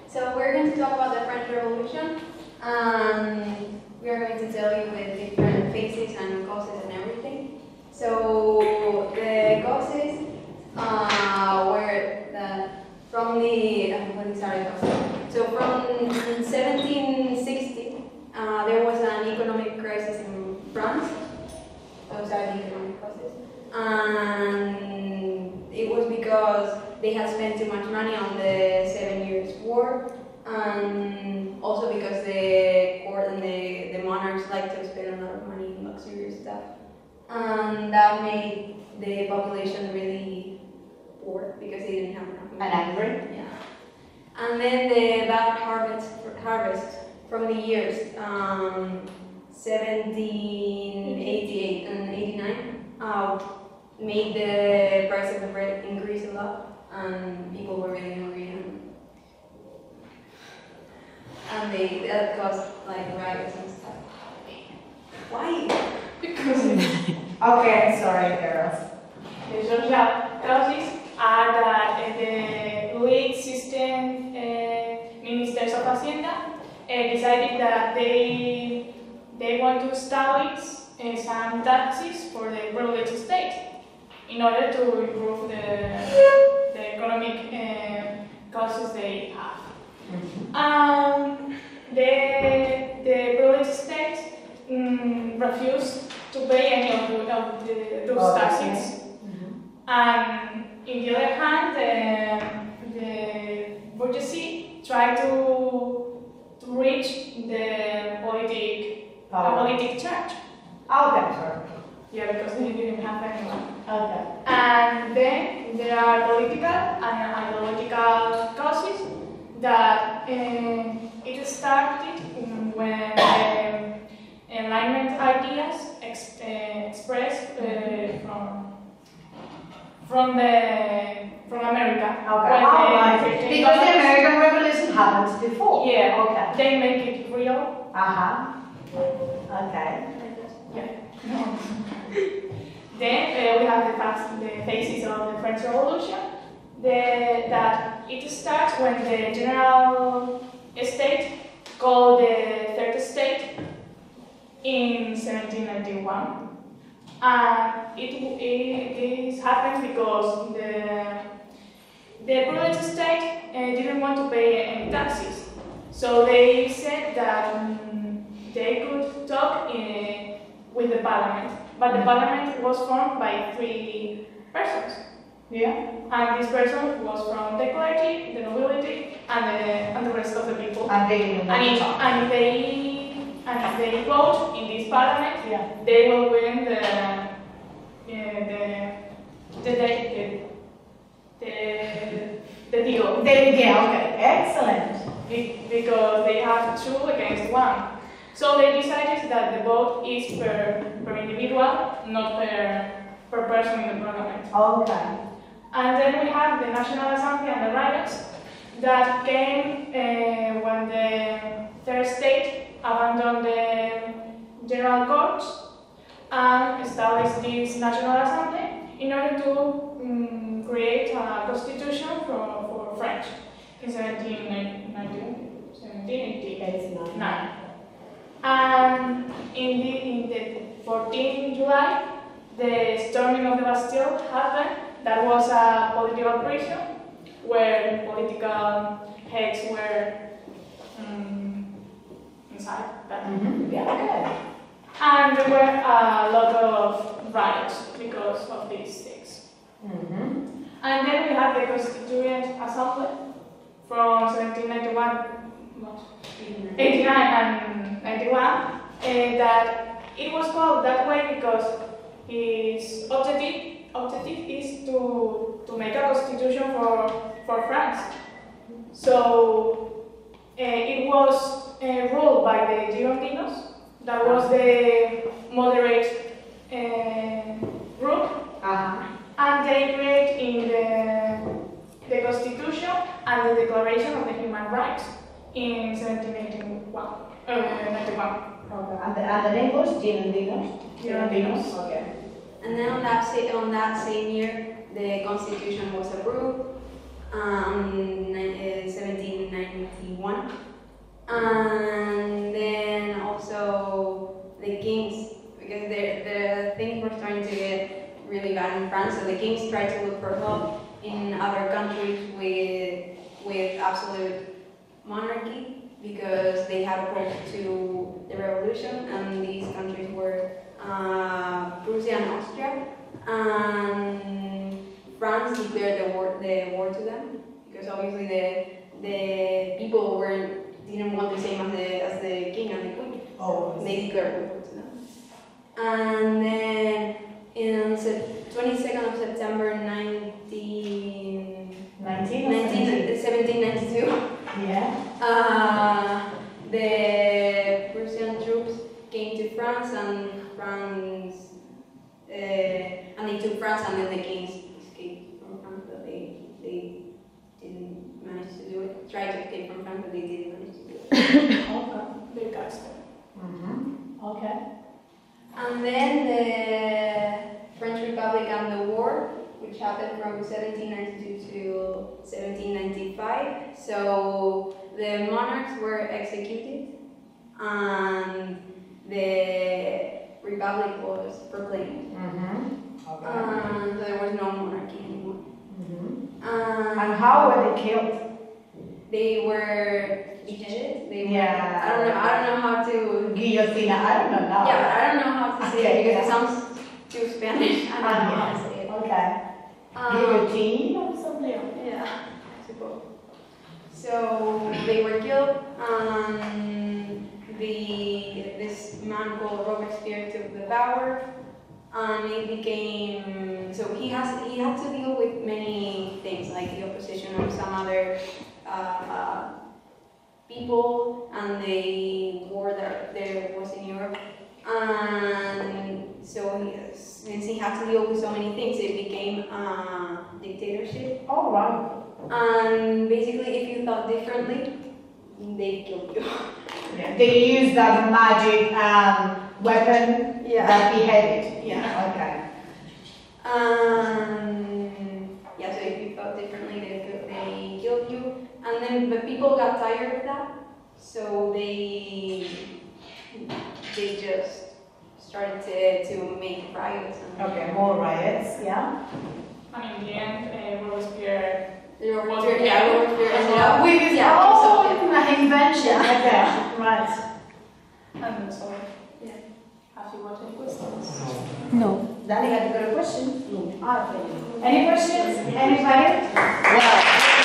So we're going to talk about the French Revolution. We are going to tell you the different phases and causes and everything. So the causes were from the So from 1760, there was an economic crisis in France. Those are the economic causes. And it was because they had spent too much money on the 7 Years' War, and also because the court and the monarchs like to spend a lot of money in luxurious stuff. And that made the population really poor because they didn't have enough money. And angry? Yeah. And then the bad harvest from the years 1788 and 89 made the price of the bread increase a lot, and people were really hungry, and that caused like riots and stuff. Why? Because okay, sorry, girls. The social causes are that the Louis system ministers of Hacienda decided that they want to establish some taxes for the privileged state in order to improve the economic causes they have. The privileged state refused to pay any of those taxes. And in the other hand, the bourgeoisie tried to reach the politic church. Okay, sorry. Yeah, because they didn't have anyone. Okay. And then there are political and ideological causes that it started when Enlightenment ideas expressed from America. Okay. Because the American Revolution happens before. Yeah. Okay. They make it real. Okay. Yeah. Then we have the phases of the French Revolution. That it starts when the general state called the Third Estate in 1791. And this happens because the privileged state didn't want to pay any taxes. So they said that they could talk with the parliament. But the parliament was formed by 3 persons. Yeah. And this person was from the clergy, the nobility, and the rest of the people. And they didn't want to talk. And if they vote in this parliament, yeah, they will win the deal. Yeah, okay, excellent. Because they have 2 against 1. So they decided that the vote is per individual, not per person in the parliament. Okay. And then we have the National Assembly and the riots that came when the Third Estate abandoned the general courts and established this National Assembly in order to create a constitution for French in 1789. And in the 14th July, the storming of the Bastille happened. That was a political prison where political heads were inside. Yeah, okay. And there were a lot of riots because of these things. And then we had the Constituent Assembly from 1791, 89 and 91, that it was called that way because its objective is to make a constitution for France. So it was ruled by the Girondinos. That was the moderate group. And they create in the Constitution and the Declaration of the Human Rights in 1791. Okay. And the name was Girondinos. Okay. And then on that same year, the Constitution was approved in 1799. 1791. And then also the kings, because the things were starting to get really bad in France, so the kings tried to look for help in other countries with absolute monarchy, because they had opposed to the revolution, and these countries were Prussia and Austria. And France declared the war to them, because obviously the people didn't want the same as the king and the queen. Oh. They declared war to them. And then in 22nd of September 1792, Yeah. the Prussian troops came to France, and they took France, and then the kings escaped from France, but they didn't manage to do it. Tried to escape from France, but they didn't manage to do it. Okay. They got stuck. Okay. And then the French Republic and the war, which happened from 1792 to 1795. So the monarchs were executed, and the Republic was proclaimed. Okay. So there was no monarchy anymore. And how were they killed? They were beheaded. They were, Yeah. I don't know how to. Guillotine, I don't know now. Yeah, but I don't know how to say Okay, it because yeah. it sounds too Spanish. I don't know how to say it. Okay. Guillotine or something? Yeah, I suppose. So they were killed, and this man called Robespierre took the power, and it became, so he had to deal with many things, like the opposition of some other people, and the war that there was in Europe. And so since he had to deal with so many things, it became a dictatorship. Oh, right. And basically, if you thought differently, they killed you. Yeah. They used that magic weapon that beheaded. Yeah. Okay. Yeah, so if you thought differently, they killed you. And then, but people got tired of that, so they just started to make riots. Okay, more riots, yeah. And in the end, Robespierre Robespierre ended up With his yeah, own so, invention. Okay, right. and so, yeah. Have you got any questions? No. Danny, have you got a question? No. Any questions? Anybody? Well.